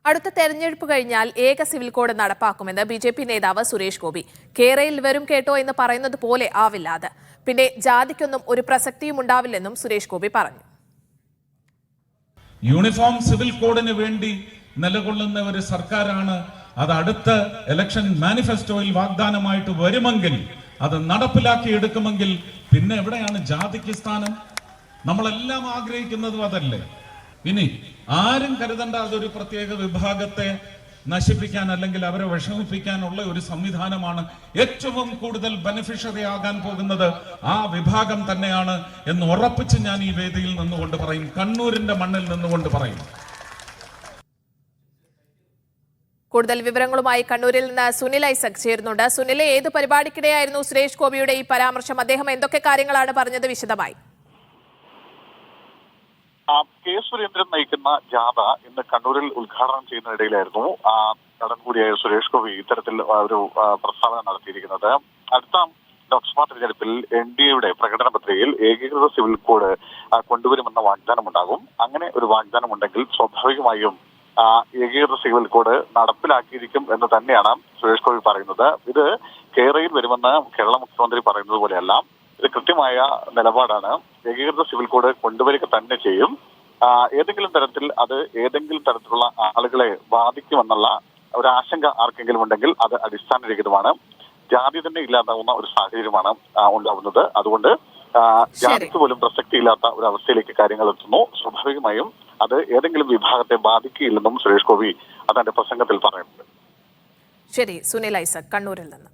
അടുത്ത തെരഞ്ഞെടുപ്പ് കഴിഞ്ഞാൽ ഏക സിവിൽ കോഡ് നടപ്പാക്കുമെന്ന് ബി.ജെ.പി. നേതാവ് സുരേഷ് ഗോപി. കേരയിൽ വരും കേട്ടോ എന്ന് പറയുന്നത് പോലെ ആവില്ല അത്. പിന്നെ ജാതിക്കൊന്നും ഒരു പ്രസക്തിയും ഉണ്ടാവില്ലെന്നും സുരേഷ് ഗോപി പറഞ്ഞു. യൂണിഫോം സിവിൽ കോഡിന് വേണ്ടി നിലകൊള്ളുന്ന ഒരു സർക്കാരാണ്. അത് അടുത്ത ഇലക്ഷൻ മാനിഫെസ്റ്റോയിൽ വാഗ്ദാനമായിട്ട് വരുമെങ്കിൽ, അത് നടപ്പിലാക്കി എടുക്കുമെങ്കിൽ പിന്നെ എവിടെയാണ് ജാതിക്ക് സ്ഥാനം? നമ്മളെല്ലാം ആഗ്രഹിക്കുന്നതും അതല്ലേ. ഇനി ആരും കരുതണ്ട അതൊരു പ്രത്യേക വിഭാഗത്തെ നശിപ്പിക്കാൻ അല്ലെങ്കിൽ അവരെ വിഷമിപ്പിക്കാനുള്ള ഒരു സംവിധാനമാണ്. ഏറ്റവും കൂടുതൽ ബെനിഫിഷ്യറി ആകാൻ പോകുന്നത് ആ വിഭാഗം തന്നെയാണ് എന്ന് ഉറപ്പിച്ച് ഞാൻ ഈ വേദിയിൽ നിന്നുകൊണ്ട് പറയും, കണ്ണൂരിന്റെ മണ്ണിൽ നിന്നുകൊണ്ട് പറയും. കൂടുതൽ വിവരങ്ങളുമായി കണ്ണൂരിൽ നിന്ന് സുനിൽ ഐസക് ചേരുന്നുണ്ട്. സുനിലെ, ഏത് പരിപാടിക്കിടെയായിരുന്നു സുരേഷ് ഗോപിയുടെ ഈ പരാമർശം? അദ്ദേഹം എന്തൊക്കെ കാര്യങ്ങളാണ് പറഞ്ഞത്? വിശദമായി. കെ സുരേന്ദ്രൻ നയിക്കുന്ന ജാഥ ഇന്ന് കണ്ണൂരിൽ ഉദ്ഘാടനം ചെയ്യുന്നതിനിടയിലായിരുന്നു നടൻ കൂടിയായ സുരേഷ് ഗോപി ഇത്തരത്തിൽ ഒരു പ്രസ്താവന നടത്തിയിരിക്കുന്നത്. അടുത്ത ലോക്സഭാ തെരഞ്ഞെടുപ്പിൽ NDAയുടെ പ്രകടന പത്രികയിൽ ഏകീകൃത സിവിൽ കോഡ് കൊണ്ടുവരുമെന്ന വാഗ്ദാനമുണ്ടാകും. അങ്ങനെ ഒരു വാഗ്ദാനം ഉണ്ടെങ്കിൽ സ്വാഭാവികമായും ഏകീകൃത സിവിൽ കോഡ് നടപ്പിലാക്കിയിരിക്കും എന്ന് തന്നെയാണ് സുരേഷ് ഗോപി പറയുന്നത്. ഇത് കേരളയിൽ വരുമെന്ന് കേരള മുഖ്യമന്ത്രി പറയുന്നത് പോലെയല്ല. ഇത് കൃത്യമായ നിലപാടാണ്. ഏകീകൃത സിവിൽ കോഡ് കൊണ്ടുവരിക തന്നെ ചെയ്യും. ഏതെങ്കിലും തരത്തിൽ അത് ഏതെങ്കിലും തരത്തിലുള്ള ആളുകളെ ബാധിക്കുമെന്നുള്ള ഒരു ആശങ്ക ആർക്കെങ്കിലും ഉണ്ടെങ്കിൽ അത് അടിസ്ഥാനരഹിതമാണ്. ജാതി തന്നെ ഇല്ലാതാവുന്ന ഒരു സാഹചര്യമാണ് ഉണ്ടാവുന്നത്. അതുകൊണ്ട് ജാതിക്ക് പോലും പ്രസക്തിയില്ലാത്ത ഒരു അവസ്ഥയിലേക്ക് കാര്യങ്ങൾ എത്തുന്നു. സ്വാഭാവികമായും അത് ഏതെങ്കിലും വിഭാഗത്തെ ബാധിക്കില്ലെന്നും സുരേഷ് ഗോപി തന്റെ പ്രസംഗത്തിൽ പറയുന്നുണ്ട്. ശരി, സുനിൽ ഐസക് കണ്ണൂരിൽ നിന്ന്.